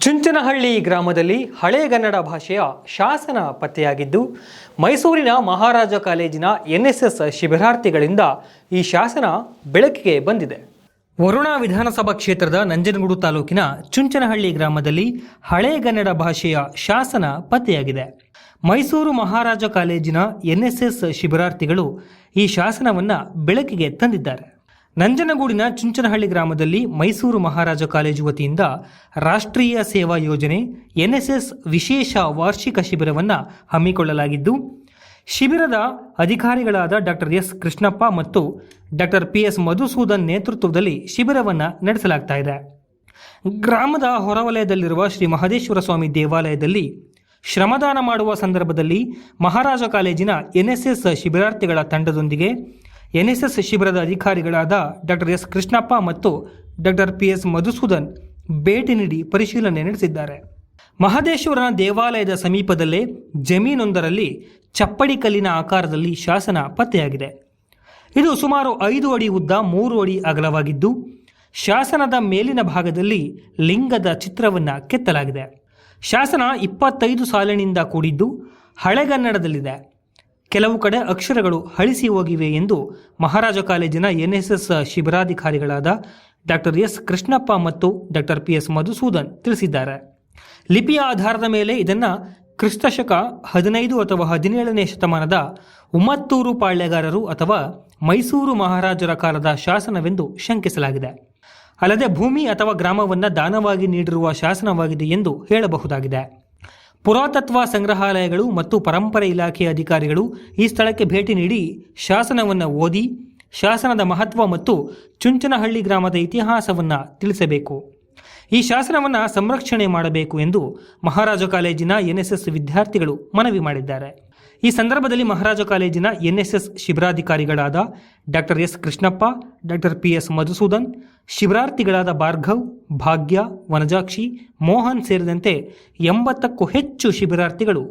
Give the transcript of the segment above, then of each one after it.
ಚುಂಚನಹಳ್ಳಿ ಗ್ರಾಮದಲ್ಲಿ ಹಳೆಗನ್ನಡ ಭಾಷೆಯ ಶಾಸನ ಪತ್ತೆಯಾಗಿದ್ದು, ಮೈಸೂರಿನ ಮಹಾರಾಜ ಕಾಲೇಜಿನ ಎನ್ಎಸ್ಎಸ್ ಶಿಬಿರಾರ್ಥಿಗಳಿಂದ ಈ ಶಾಸನ ಬೆಳಕಿಗೆ ಬಂದಿದೆ. ವರುಣಾ ವಿಧಾನಸಭಾ ಕ್ಷೇತ್ರದ ನಂಜನಗೂಡು ತಾಲೂಕಿನ ಚುಂಚನಹಳ್ಳಿ ಗ್ರಾಮದಲ್ಲಿ ಹಳೆಗನ್ನಡ ಭಾಷೆಯ ಶಾಸನ ಪತ್ತೆಯಾಗಿದೆ. ಮೈಸೂರು ಮಹಾರಾಜ ಕಾಲೇಜಿನ ಎನ್ಎಸ್ಎಸ್ ಶಿಬಿರಾರ್ಥಿಗಳು ಈ ಶಾಸನವನ್ನು ಬೆಳಕಿಗೆ ತಂದಿದ್ದಾರೆ. ನಂಜನಗೂಡಿನ ಚುಂಚನಹಳ್ಳಿ ಗ್ರಾಮದಲ್ಲಿ ಮೈಸೂರು ಮಹಾರಾಜ ಕಾಲೇಜು ವತಿಯಿಂದ ರಾಷ್ಟ್ರೀಯ ಸೇವಾ ಯೋಜನೆ ಎನ್ಎಸ್ಎಸ್ ವಿಶೇಷ ವಾರ್ಷಿಕ ಶಿಬಿರವನ್ನು ಹಮ್ಮಿಕೊಳ್ಳಲಾಗಿದ್ದು, ಶಿಬಿರದ ಅಧಿಕಾರಿಗಳಾದ ಡಾಕ್ಟರ್ ಎಸ್ ಕೃಷ್ಣಪ್ಪ ಮತ್ತು ಡಾಕ್ಟರ್ PS ಮಧುಸೂದನ್ ನೇತೃತ್ವದಲ್ಲಿ ಶಿಬಿರವನ್ನು ನಡೆಸಲಾಗ್ತಾ ಇದೆ. ಗ್ರಾಮದ ಹೊರವಲಯದಲ್ಲಿರುವ ಶ್ರೀ ಮಹದೇಶ್ವರ ಸ್ವಾಮಿ ದೇವಾಲಯದಲ್ಲಿ ಶ್ರಮದಾನ ಮಾಡುವ ಸಂದರ್ಭದಲ್ಲಿ ಮಹಾರಾಜ ಕಾಲೇಜಿನ ಎನ್ಎಸ್ಎಸ್ ಶಿಬಿರಾರ್ಥಿಗಳ ತಂಡದೊಂದಿಗೆ ಎನ್ಎಸ್ಎಸ್ ಶಿಬಿರದ ಅಧಿಕಾರಿಗಳಾದ ಡಾಕ್ಟರ್ ಎಸ್ ಕೃಷ್ಣಪ್ಪ ಮತ್ತು ಡಾಕ್ಟರ್ PS ಮಧುಸೂದನ್ ಭೇಟಿ ನೀಡಿ ಪರಿಶೀಲನೆ ನಡೆಸಿದ್ದಾರೆ. ಮಹದೇಶ್ವರನ ದೇವಾಲಯದ ಸಮೀಪದಲ್ಲೇ ಜಮೀನೊಂದರಲ್ಲಿ ಚಪ್ಪಡಿ ಕಲ್ಲಿನ ಆಕಾರದಲ್ಲಿ ಶಾಸನ ಪತ್ತೆಯಾಗಿದೆ. ಇದು ಸುಮಾರು 5 ಅಡಿ ಉದ್ದ, 3 ಅಡಿ ಅಗಲವಾಗಿದ್ದು, ಶಾಸನದ ಮೇಲಿನ ಭಾಗದಲ್ಲಿ ಲಿಂಗದ ಚಿತ್ರವನ್ನು ಕೆತ್ತಲಾಗಿದೆ. ಶಾಸನ 25 ಸಾಲಿನಿಂದ ಕೂಡಿದ್ದು ಹಳೆಗನ್ನಡದಲ್ಲಿದೆ. ಕೆಲವು ಕಡೆ ಅಕ್ಷರಗಳು ಅಳಿಸಿ ಹೋಗಿವೆ ಎಂದು ಮಹಾರಾಜ ಕಾಲೇಜಿನ ಎನ್ಎಸ್ಎಸ್ ಶಿಬಿರಾಧಿಕಾರಿಗಳಾದ ಡಾಕ್ಟರ್ ಎಸ್ ಕೃಷ್ಣಪ್ಪ ಮತ್ತು ಡಾಕ್ಟರ್ PS ಮಧುಸೂದನ್ ತಿಳಿಸಿದ್ದಾರೆ. ಲಿಪಿಯ ಆಧಾರದ ಮೇಲೆ ಇದನ್ನು ಕ್ರಿಸ್ತಶಕ 15 ಅಥವಾ 17ನೇ ಶತಮಾನದ ಉಮ್ಮತ್ತೂರು ಪಾಳ್ಯಗಾರರು ಅಥವಾ ಮೈಸೂರು ಮಹಾರಾಜರ ಕಾಲದ ಶಾಸನವೆಂದು ಶಂಕಿಸಲಾಗಿದೆ. ಅಲ್ಲದೆ ಭೂಮಿ ಅಥವಾ ಗ್ರಾಮವನ್ನು ದಾನವಾಗಿ ನೀಡಿರುವ ಶಾಸನವಾಗಿದೆ ಎಂದು ಹೇಳಬಹುದಾಗಿದೆ. ಪುರಾತತ್ವ ಸಂಗ್ರಹಾಲಯಗಳು ಮತ್ತು ಪರಂಪರೆ ಇಲಾಖೆಯ ಅಧಿಕಾರಿಗಳು ಈ ಸ್ಥಳಕ್ಕೆ ಭೇಟಿ ನೀಡಿ ಶಾಸನವನ್ನು ಓದಿ ಶಾಸನದ ಮಹತ್ವ ಮತ್ತು ಚುಂಚನಹಳ್ಳಿ ಗ್ರಾಮದ ಇತಿಹಾಸವನ್ನು ತಿಳಿಸಬೇಕು. ಈ ಶಾಸನವನ್ನು ಸಂರಕ್ಷಣೆ ಮಾಡಬೇಕು ಎಂದು ಮಹಾರಾಜ ಕಾಲೇಜಿನ ಎನ್ಎಸ್ಎಸ್ ವಿದ್ಯಾರ್ಥಿಗಳು ಮನವಿ ಮಾಡಿದ್ದಾರೆ. ಈ ಸಂದರ್ಭದಲ್ಲಿ ಮಹಾರಾಜ ಕಾಲೇಜಿನ ಎನ್ಎಸ್ಎಸ್ ಶಿಬಿರಾಧಿಕಾರಿಗಳಾದ doctor S Krishnappa, doctor PS Madhusudan, ಶಿಬಿರಾರ್ಥಿಗಳಾದ ಭಾರ್ಗವ್, ಭಾಗ್ಯ, ವನಜಾಕ್ಷಿ, ಮೋಹನ್ ಸೇರಿದಂತೆ 80ಕ್ಕೂ ಹೆಚ್ಚು ಶಿಬಿರಾರ್ಥಿಗಳು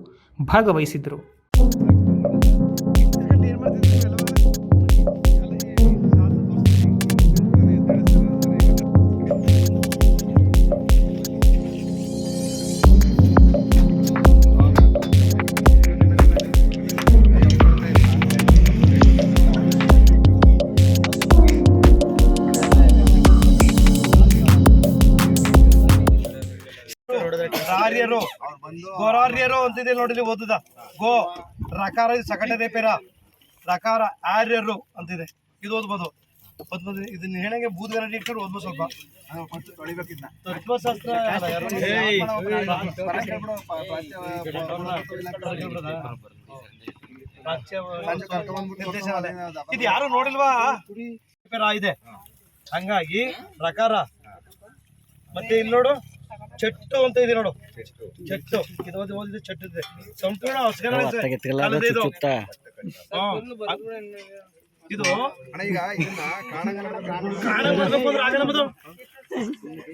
ಭಾಗವಹಿಸಿದ್ದರು. ಆರ್ಯರು ಗೋರಾರ್ಯರು ಅಂತಿದೆ ನೋಡಿ, ಓದುದ ಗೋ ರಕಾರ ಸಕಟದೆ ಪೇರ ರಕಾರ ಆರ್ಯರು ಅಂತಿದೆ. ಇದು ಓದ್ಬೋದು. ಇದನ್ನ ಹೇಳಂಗೆ ಬೂದ್ಗರ ಇಟ್ಕೊಂಡು ಓದ್ಬೋದು. ಸ್ವಲ್ಪ ತತ್ವಶಾಸ್ತ್ರ ಇದು ಯಾರು ನೋಡಿಲ್ವಾ ಇದೆ. ಹಂಗಾಗಿ ಪ್ರಕಾರ ಮತ್ತೆ ಇಲ್ಲಿ ನೋಡು ಚೆಟ್ಟು ಅಂತ ಇದೆ ನೋಡು, ಚೆಟ್ಟು. ಇದು ಓದಿದೆ ಚೆಟ್ಟು ಇದೆ. ಸಂಪೂರ್ಣ ಇದು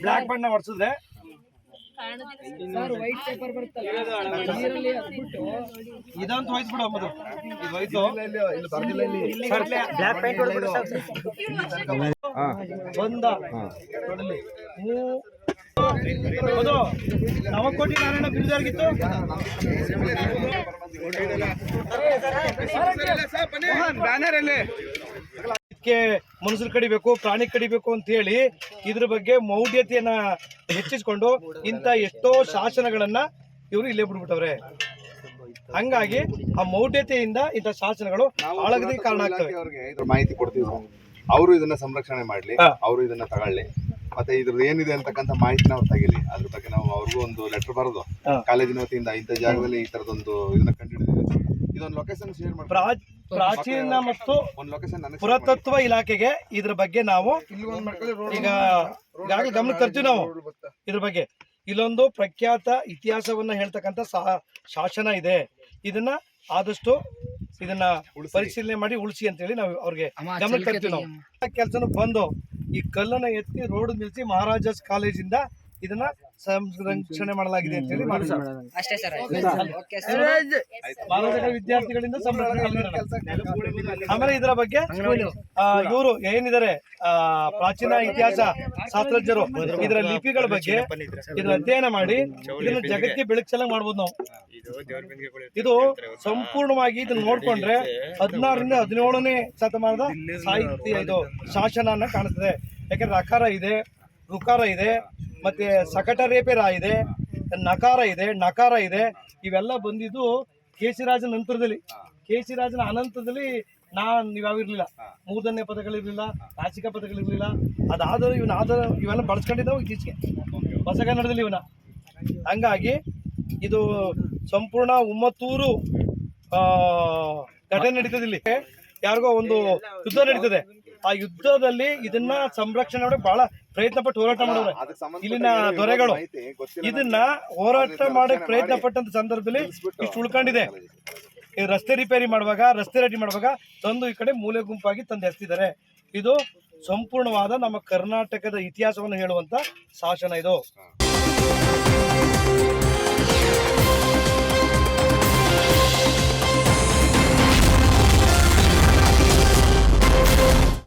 ಬ್ಲಾಕ್ ಬಣ್ಣ ಹೊಡ್ಸಿದ್ರೆ ಇದಂತ ಹೋಯ್ತು ಬಿಡು ಅಮ್ಮದು. ಇದು ಹೋಯ್ತು ಬ್ಲಾಕ್ ಪೇಂಟ್ ಬಂದ ನೋಡಲಿ. ಹೌದು, ನವಕೋಟಿ ನಾರಾಯಣ ಬಿರುದಾಗಿತ್ತು. ಇದಕ್ಕೆ ಮನುಷ್ಯರು ಕಡಿಬೇಕು, ಪ್ರಾಣಿ ಕಡಿಬೇಕು ಅಂತ ಹೇಳಿ ಇದ್ರ ಬಗ್ಗೆ ಮೌಢ್ಯತೆಯನ್ನ ಹೆಚ್ಚಿಸಿಕೊಂಡು ಇಂಥ ಎಷ್ಟೋ ಶಾಸನಗಳನ್ನ ಇವರು ಇಲ್ಲೇ ಬಿಡ್ಬಿಟ್ಟವ್ರೆ. ಹಂಗಾಗಿ ಆ ಮೌಢ್ಯತೆಯಿಂದ ಇಂಥ ಶಾಸನಗಳು ಹಾಳಾಗೋದಕ್ಕೆ ಕಾರಣ ಆಗ್ತವೆ. ಮಾಹಿತಿ ಕೊಡ್ತೀವಿ, ಅವರು ಇದನ್ನ ಸಂರಕ್ಷಣೆ ಮಾಡ್ಲಿ, ಅವರು ಇದನ್ನ ತಗೊಳ್ಳಿ, ಮತ್ತೆ ಇದ್ರದ್ದು ಏನಿದೆ ಅಂತಕ್ಕಂಥ ಮಾಹಿತಿನ ಅವ್ರು ತೆಗಿಲಿ. ಅದ್ರ ಬಗ್ಗೆ ನಾವು ಅವ್ರಿಗೂ ಒಂದು ಲೆಟರ್ ಬರೋದು ಕಾಲೇಜಿನ ವತಿಯಿಂದ ಇಂಥ ಜಾಗದಲ್ಲಿ ಈ ತರದೊಂದು ಇದನ್ನ ಕಂಡುಹಿಡಿದಿವಿ. ಇದೊಂದು ಲೊಕೇಶನ್ ಶೇರ್ ಮಾಡಿ, ಪ್ರಾಚೀನ ಮತ್ತು ಒಂದು ಲೊಕೇಶನ್ ಪುರಾತತ್ವ ಇಲಾಖೆಗೆ ಇದ್ರ ಬಗ್ಗೆ ನಾವು ಈಗ ಗಮನ ತರ್ತೀವಿ. ನಾವು ಇದ್ರ ಬಗ್ಗೆ ಇಲ್ಲೊಂದು ಪ್ರಖ್ಯಾತ ಇತಿಹಾಸವನ್ನ ಹೇಳ್ತಕ್ಕಂಥ ಶಾಸನ ಇದೆ. ಇದನ್ನ ಆದಷ್ಟು ಇದನ್ನ ಪರಿಶೀಲನೆ ಮಾಡಿ ಉಳಿಸಿ ಅಂತ ಹೇಳಿ ನಾವು ಅವ್ರಿಗೆ ಗಮನ ತರ್ತೀವಿ. ನಾವು ಕೆಲಸನ ಬಂದು ಈ ಕಲ್ಲನ್ನ ಎತ್ತಿ ರೋಡ್ ನಿಲ್ಸಿ ಮಹಾರಾಜಾಸ್ ಕಾಲೇಜಿಂದ ಇದನ್ನ ಸಂರಕ್ಷಣೆ ಮಾಡಲಾಗಿದೆ ಅಂತ ಹೇಳಿ ಮಾಡಿ ಸರ್. ಅಷ್ಟೇ ಸರ್. ಬಾಲಕರ ವಿದ್ಯಾರ್ಥಿಗಳಿಂದ ಸಂರಕ್ಷಣೆ ಮಾಡಿದ್ದಾರೆ. ಆಮೇಲೆ ಇದರ ಬಗ್ಗೆ ಇವರು ಏನಿದ್ದಾರೆ ಪ್ರಾಚೀನ ಇತಿಹಾಸ ಶಾಸ್ತ್ರಜ್ಞರು ಇದರ ಲಿಪಿಗಳ ಬಗ್ಗೆ ಇದನ್ನ ಅಧ್ಯಯನ ಮಾಡಿ ಇದನ್ನ ಜಗತ್ತಿಗೆ ಬೆಳಕು ಚೆಲ್ಲಂಗ್ ಮಾಡ್ಬೋದು ನಾವು. ಇದು ಸಂಪೂರ್ಣವಾಗಿ ಇದನ್ನ ನೋಡ್ಕೊಂಡ್ರೆ 16ರಿಂದ 17ನೇ ಶತಮಾನದ ಸಾಹಿತ್ಯ ಇದು ಶಾಸನ ಕಾಣುತ್ತದೆ. ಯಾಕಂದ್ರೆ ಅಕಾರ ಇದೆ, ಋಕಾರ ಇದೆ, ಮತ್ತೆ ಸಕಟ ರೇಪೆ ರಾ ಇದೆ, ನಕಾರ ಇದೆ. ಇವೆಲ್ಲ ಬಂದಿದ್ದು ಕೇಶಿರಾಜನ ನಂತರದಲ್ಲಿ. ಕೇಶಿರಾಜನ ಅನಂತರದಲ್ಲಿ ಇರ್ಲಿಲ್ಲ, ಮೂರ್ಧನ್ಯ ಪದಗಳಿರ್ಲಿಲ್ಲ, ನಾಸಿಕ ಪದಗಳಿರ್ಲಿಲ್ಲ. ಅದಾದರೂ ಇವೆಲ್ಲ ಬಳಸ್ಕೊಂಡಿದ್ದಾವೆ ಇತ್ತೀಚೆಗೆ ಹೊಸಗನ್ನಡದಲ್ಲಿ ಇವನ್ನ. ಹಂಗಾಗಿ ಇದು ಸಂಪೂರ್ಣ ಉಮ್ಮತ್ತೂರು ಘಟನೆ ನಡೀತದೆ. ಇಲ್ಲಿ ಯಾರಿಗೋ ಒಂದು ಯುದ್ಧ ನಡೀತದೆ. ಆ ಯುದ್ಧದಲ್ಲಿ ಇದನ್ನ ಸಂರಕ್ಷಣೆ ಮಾಡಿ ಬಹಳ ಪ್ರಯತ್ನ ಪಟ್ಟು ಹೋರಾಟ ಮಾಡೋರೆ ಇಲ್ಲಿನ ದೊರೆಗಳು. ಇದನ್ನ ಹೋರಾಟ ಮಾಡಿ ಪ್ರಯತ್ನ ಪಟ್ಟಂತ ಸಂದರ್ಭದಲ್ಲಿ ಇಷ್ಟು ಉಳ್ಕೊಂಡಿದೆ. ಈ ರಸ್ತೆ ರಿಪೇರಿ ಮಾಡುವಾಗ, ರಸ್ತೆ ರೆಡಿ ಮಾಡುವಾಗ ತಂದು ಈ ಕಡೆ ಮೂಲೆ ಗುಂಪಾಗಿ ತಂದು ಎಸ್ತಿದ್ದಾರೆ. ಇದು ಸಂಪೂರ್ಣವಾದ ನಮ್ಮ ಕರ್ನಾಟಕದ ಇತಿಹಾಸವನ್ನು ಹೇಳುವಂತ ಶಾಸನ ಇದು.